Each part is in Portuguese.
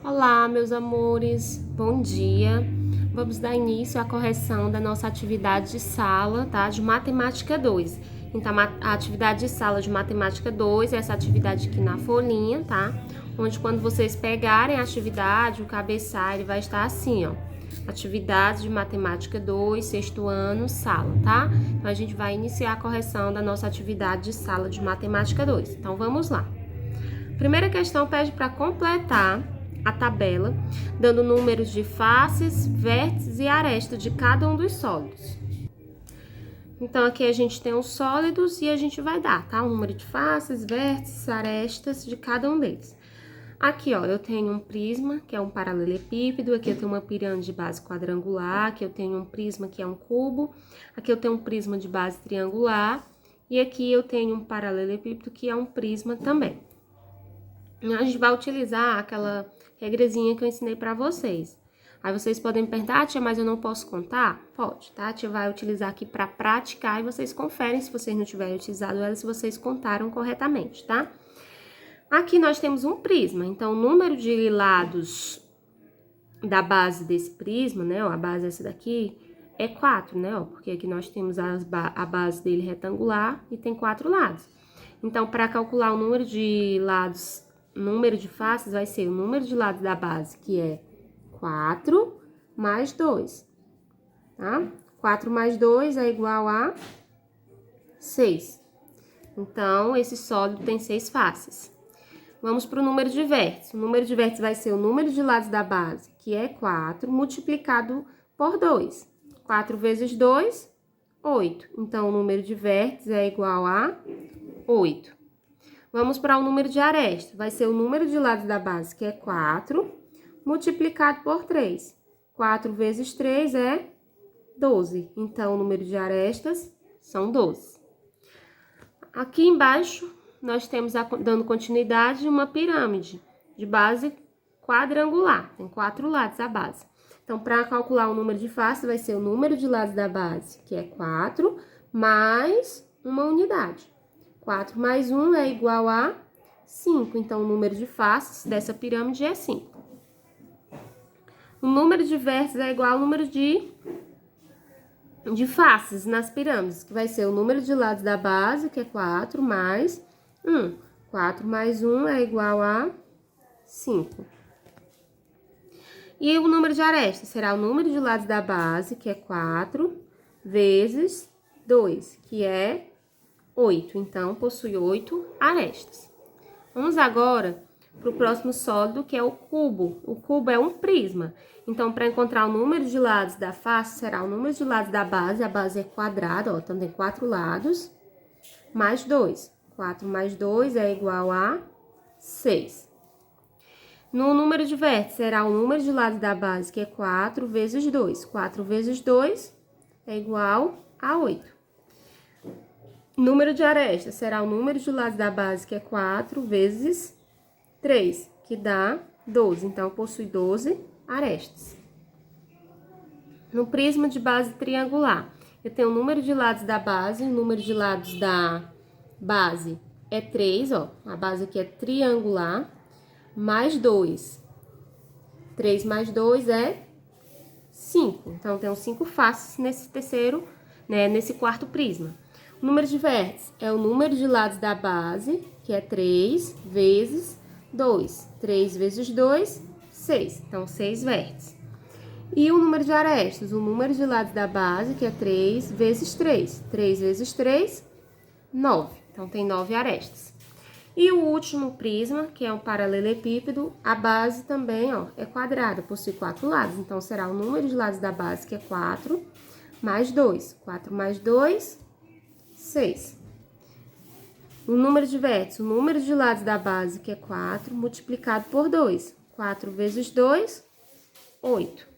Olá, meus amores, bom dia. Vamos dar início à correção da nossa atividade de sala, tá? De matemática 2. Então, a atividade de sala de matemática 2 é essa atividade aqui na folhinha, tá? Onde quando vocês pegarem a atividade, o cabeçalho vai estar assim, ó. Atividade de matemática 2, sexto ano, sala, tá? Então, a gente vai iniciar a correção da nossa atividade de sala de matemática 2. Então, vamos lá. Primeira questão pede para completar a tabela, dando números de faces, vértices e arestas de cada um dos sólidos. Então, aqui a gente tem os sólidos e a gente vai dar, tá? O número de faces, vértices, arestas de cada um deles. Aqui, ó, eu tenho um prisma, que é um paralelepípedo, aqui eu tenho uma pirâmide de base quadrangular, aqui eu tenho um prisma, que é um cubo, aqui eu tenho um prisma de base triangular, e aqui eu tenho um paralelepípedo, que é um prisma também. A gente vai utilizar aquela regrezinha que eu ensinei para vocês. Aí vocês podem me perguntar, tia, mas eu não posso contar? Pode, tá? A tia vai utilizar aqui para praticar e vocês conferem se vocês não tiverem utilizado ela, se vocês contaram corretamente, tá? Aqui nós temos um prisma, então o número de lados da base desse prisma, né, ó, a base essa daqui, é 4, né, ó, porque aqui nós temos a base dele retangular e tem 4 lados. Então, para calcular o número de lados, número de faces, vai ser o número de lados da base, que é 4 mais 2, tá? 4 mais 2 é igual a 6. Então, esse sólido tem 6 faces. Vamos para o número de vértices. O número de vértices vai ser o número de lados da base, que é 4, multiplicado por 2. 4 vezes 2, 8. Então, o número de vértices é igual a 8. Vamos para o número de arestas. Vai ser o número de lados da base, que é 4, multiplicado por 3. 4 vezes 3 é 12. Então, o número de arestas são 12. Aqui embaixo, nós temos, dando continuidade, uma pirâmide de base quadrangular. Tem 4 lados a base. Então, para calcular o número de faces, vai ser o número de lados da base, que é 4, mais uma unidade. 4 mais 1 é igual a 5. Então, o número de faces dessa pirâmide é 5. O número de vértices é igual ao número de faces nas pirâmides, que vai ser o número de lados da base, que é 4, mais 1. 4 mais 1 é igual a 5. E o número de arestas será o número de lados da base, que é 4, vezes 2, que é 8. Então, possui 8 arestas. Vamos agora para o próximo sólido, que é o cubo. O cubo é um prisma. Então, para encontrar o número de lados da face, será o número de lados da base. A base é quadrada, ó, então tem 4 lados, mais 2. 4 mais 2 é igual a 6. No número de vértices, será o número de lados da base, que é 4 vezes 2. 4 vezes 2 é igual a 8. Número de arestas será o número de lados da base, que é 4 vezes 3, que dá 12. Então, possui 12 arestas. No prisma de base triangular, eu tenho o número de lados da base, o número de lados da base é 3, ó. A base aqui é triangular, mais 2. 3 mais 2 é 5. Então, tem 5 faces nesse terceiro, né, nesse quarto prisma. O número de vértices é o número de lados da base, que é 3 vezes 2. 3 vezes 2, 6. Então, 6 vértices. E o número de arestas? O número de lados da base, que é 3 vezes 3. 3 vezes 3, 9. Então, tem 9 arestas. E o último prisma, que é um paralelepípedo, a base também, ó, é quadrada, possui 4 lados. Então, será o número de lados da base, que é 4, mais 2. 4 mais 2, 6. O número de vértices, o número de lados da base, que é 4, multiplicado por 2. 4 vezes 2, 8.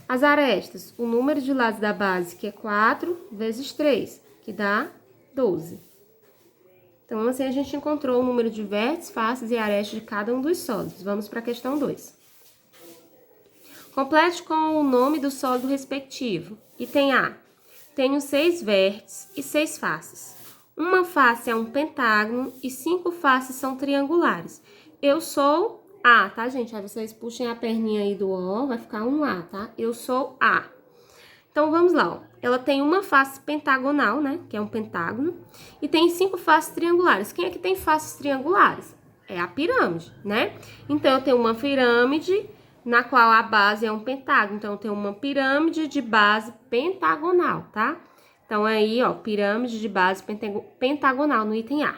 As arestas, o número de lados da base, que é 4, vezes 3, que dá 12. Então, assim, a gente encontrou o número de vértices, faces e arestas de cada um dos sólidos. Vamos para a questão 2. Complete com o nome do sólido respectivo. Item A. Tenho 6 vértices e 6 faces. Uma face é um pentágono e 5 faces são triangulares. Eu sou A, tá, gente? Aí vocês puxem a perninha aí do O, vai ficar um A, tá? Eu sou A. Então, vamos lá, ó. Ela tem uma face pentagonal, né? Que é um pentágono. E tem 5 faces triangulares. Quem é que tem faces triangulares? É a pirâmide, né? Então, eu tenho uma pirâmide na qual a base é um pentágono. Então, eu tenho uma pirâmide de base pentagonal, tá? Então, aí, ó, pirâmide de base pentagonal no item A.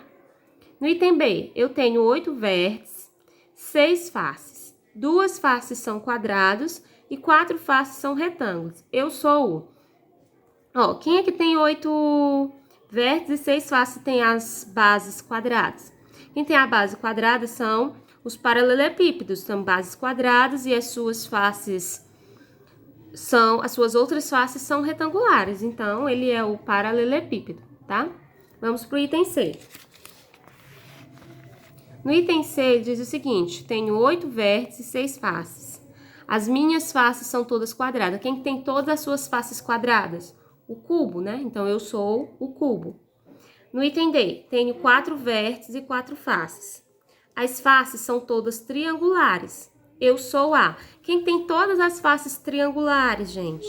No item B, eu tenho 8 vértices, 6 faces. 2 faces são quadrados e 4 faces são retângulos. Eu sou o... Ó, quem é que tem 8 vértices e 6 faces e tem as bases quadradas? Quem tem a base quadrada são os paralelepípedos, são bases quadradas e as suas faces são, as suas outras faces são retangulares. Então, ele é o paralelepípedo, tá? Vamos pro item C. No item C, diz o seguinte, tenho 8 vértices e 6 faces. As minhas faces são todas quadradas. Quem tem todas as suas faces quadradas? O cubo, né? Então, eu sou o cubo. No item D, tenho 4 vértices e 4 faces. As faces são todas triangulares. Eu sou A. Quem tem todas as faces triangulares, gente?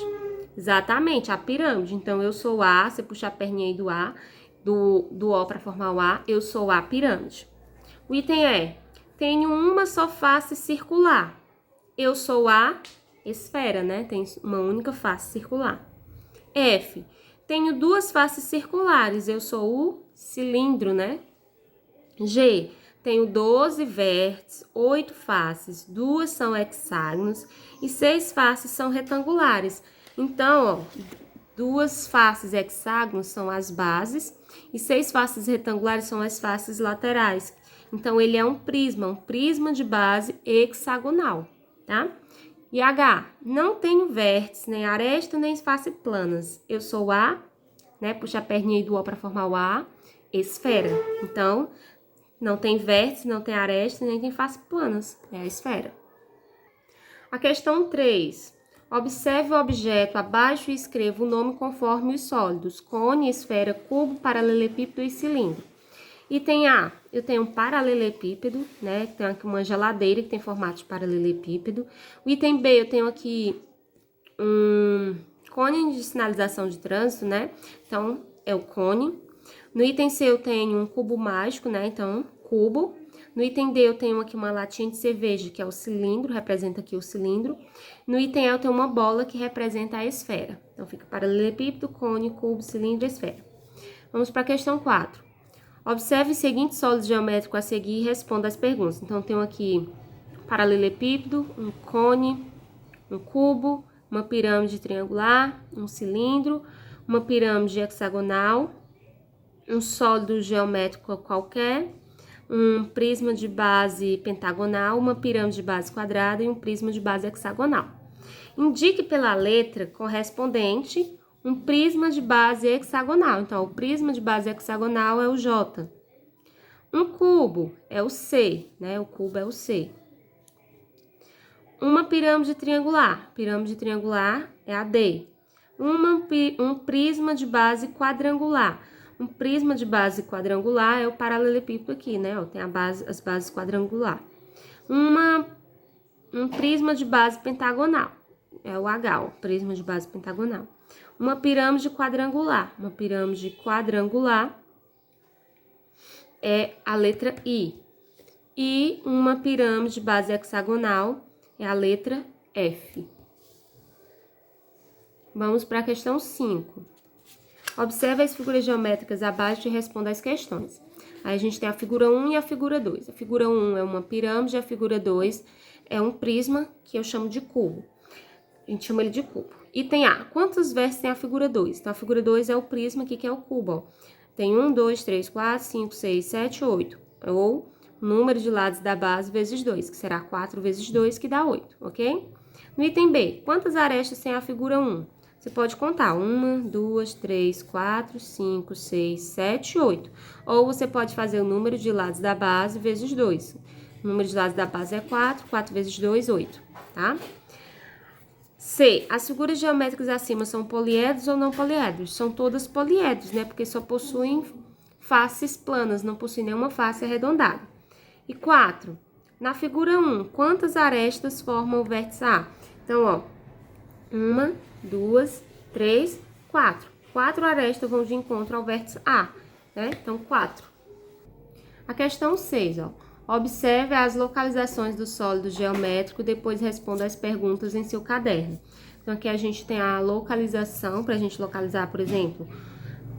Exatamente, a pirâmide. Então, eu sou A. Você puxa a perninha aí do A, do O para formar o A. Eu sou a pirâmide. O item E, tenho uma só face circular. Eu sou a esfera, né? Tem uma única face circular. F, tenho 2 faces circulares. Eu sou o cilindro, né? G, tenho 12 vértices, 8 faces, 2 são hexágonos e 6 faces são retangulares. Então, ó, 2 faces hexágonos são as bases e 6 faces retangulares são as faces laterais. Então, ele é um prisma de base hexagonal, tá? E H, não tenho vértice, nem aresta, nem face planas. Eu sou A, né? Puxa a perninha aí do O para formar o A, esfera. Então, não tem vértice, não tem aresta, nem tem face planas. É a esfera. A questão 3. Observe o objeto abaixo e escreva o nome conforme os sólidos: cone, esfera, cubo, paralelepípedo e cilindro. Item A, eu tenho um paralelepípedo, né? Tem aqui uma geladeira que tem formato de paralelepípedo. O item B, eu tenho aqui um cone de sinalização de trânsito, né? Então, é o cone. No item C, eu tenho um cubo mágico, né? Então, cubo. No item D, eu tenho aqui uma latinha de cerveja, que é o cilindro, representa aqui o cilindro. No item E, eu tenho uma bola que representa a esfera. Então, fica paralelepípedo, cone, cubo, cilindro, esfera. Vamos para a questão 4. Observe os seguintes sólidos geométricos a seguir e responda as perguntas. Então, tenho aqui paralelepípedo, um cone, um cubo, uma pirâmide triangular, um cilindro, uma pirâmide hexagonal, um sólido geométrico qualquer, um prisma de base pentagonal, uma pirâmide de base quadrada e um prisma de base hexagonal. Indique pela letra correspondente um prisma de base hexagonal. Então, o prisma de base hexagonal é o J. Um cubo é o C, né? O cubo é o C. Uma pirâmide triangular. Pirâmide triangular é a D. Um prisma de base quadrangular. Um prisma de base quadrangular é o paralelepípedo aqui, né? Ó, tem as bases quadrangular. Um prisma de base pentagonal. É o H, ó, prisma de base pentagonal. Uma pirâmide quadrangular. Uma pirâmide quadrangular é a letra I. E uma pirâmide de base hexagonal é a letra F. Vamos para a questão 5. Observe as figuras geométricas abaixo e responda as questões. Aí a gente tem a figura 1 e a figura 2. A figura 1 é uma pirâmide, a figura 2 é um prisma, que eu chamo de cubo. A gente chama ele de cubo. Item A. Quantos vértices tem a figura 2? Então, a figura 2 é o prisma aqui, que é o cubo, ó. Tem 1, 2, 3, 4, 5, 6, 7, 8. Ou número de lados da base vezes 2, que será 4 vezes 2, que dá 8, ok? No item B. Quantas arestas tem a figura 1? Você pode contar 1, 2, 3, 4, 5, 6, 7, 8. Ou você pode fazer o número de lados da base vezes 2. O número de lados da base é 4, 4 vezes 2, 8, tá? C. As figuras geométricas acima são poliedros ou não poliedros? São todas poliedros, né? Porque só possuem faces planas, não possuem nenhuma face arredondada. E 4. Na figura 1, quantas arestas formam o vértice A? Então, ó, 1, 2, 3, 4. 4 arestas vão de encontro ao vértice A, né? Então, 4. A questão 6, ó. Observe as localizações do sólido geométrico, depois responda as perguntas em seu caderno. Então, aqui a gente tem a localização, para a gente localizar, por exemplo,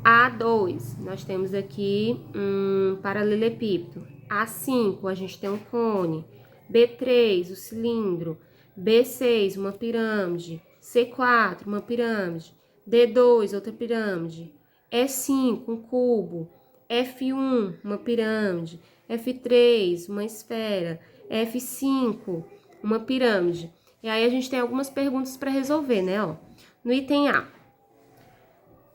A2, nós temos aqui um paralelepípedo. A5, a gente tem um cone. B3, o cilindro. B6, uma pirâmide. C4, uma pirâmide. D2, outra pirâmide. E5, um cubo. F1, uma pirâmide. F3, uma esfera. F5, uma pirâmide. E aí a gente tem algumas perguntas para resolver, né? Ó, no item A.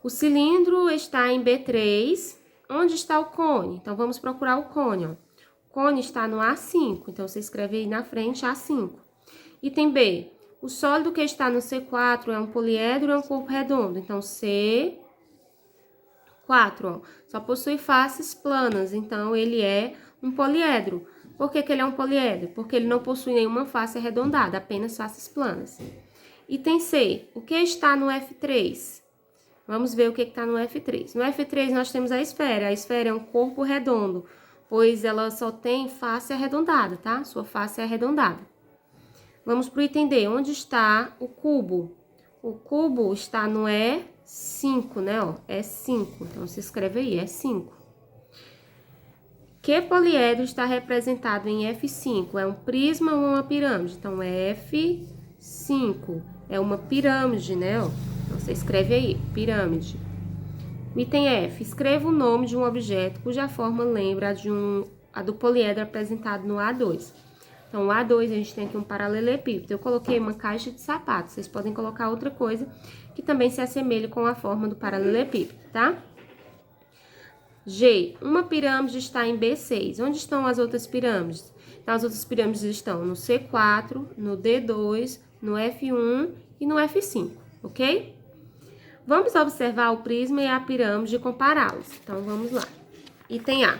O cilindro está em B3. Onde está o cone? Então, vamos procurar o cone, ó. O cone está no A5. Então, você escreve aí na frente A5. Item B. O sólido que está no C4 é um poliedro ou é um corpo redondo? Então, C4, ó, só possui faces planas. Então, ele é um poliedro. Por que que ele é um poliedro? Porque ele não possui nenhuma face arredondada, apenas faces planas. Item C. O que está no F3? Vamos ver o que está no F3. No F3 nós temos a esfera. A esfera é um corpo redondo, pois ela só tem face arredondada, tá? Sua face é arredondada. Vamos para o item D. Onde está o cubo? O cubo está no E5, né? Ó, E5. Então, se escreve aí, E5. Que poliedro está representado em F5? É um prisma ou uma pirâmide? Então, F5 é uma pirâmide, né? Ó. Então, você escreve aí, pirâmide. Item F. Escreva o nome de um objeto cuja forma lembra a do poliedro apresentado no A2. Então, o A2, a gente tem aqui um paralelepípedo. Eu coloquei uma caixa de sapato. Vocês podem colocar outra coisa que também se assemelhe com a forma do paralelepípedo, tá? G. Uma pirâmide está em B6. Onde estão as outras pirâmides? Então, as outras pirâmides estão no C4, no D2, no F1 e no F5, ok? Vamos observar o prisma e a pirâmide e compará-los. Então, vamos lá. Item A.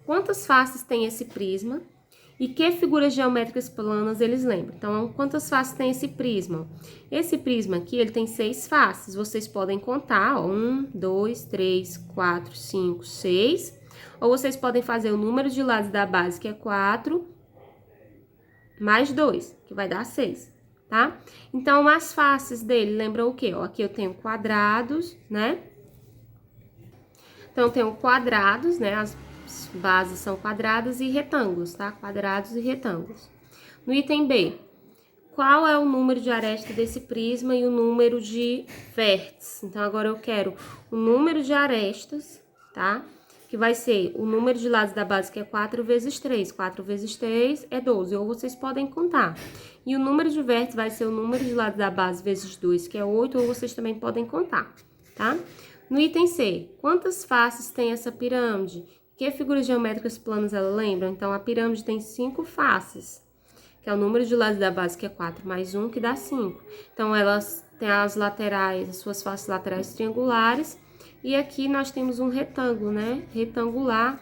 Quantas faces tem esse prisma? E que figuras geométricas planas eles lembram? Então, quantas faces tem esse prisma? Esse prisma aqui, ele tem 6 faces. Vocês podem contar, ó, 1, 2, 3, 4, 5, 6. Ou vocês podem fazer o número de lados da base, que é 4, mais 2, que vai dar 6, tá? Então, as faces dele lembram o quê? Ó, aqui eu tenho quadrados, né? Então, eu tenho quadrados, né? As bases são quadradas e retângulos, tá? Quadrados e retângulos. No item B, qual é o número de aresta desse prisma e o número de vértices? Então, agora eu quero o número de arestas, tá? Que vai ser o número de lados da base, que é 4 vezes 3. 4 vezes 3 é 12, ou vocês podem contar. E o número de vértices vai ser o número de lados da base vezes 2, que é 8, ou vocês também podem contar, tá? No item C, quantas faces tem essa pirâmide? Que figuras geométricas planas ela lembra? Então, a pirâmide tem 5 faces, que é o número de lados da base, que é 4, mais 1, que dá 5. Então, elas têm as laterais, as suas faces laterais triangulares. E aqui nós temos um retângulo, né? Retangular,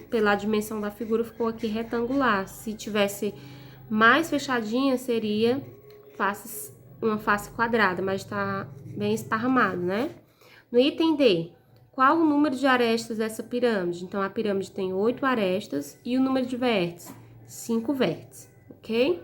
pela dimensão da figura, ficou aqui retangular. Se tivesse mais fechadinha, seria uma face quadrada, mas tá bem esparramado, né? No item D, qual o número de arestas dessa pirâmide? Então, a pirâmide tem 8 arestas e o número de vértices? 5 vértices, ok?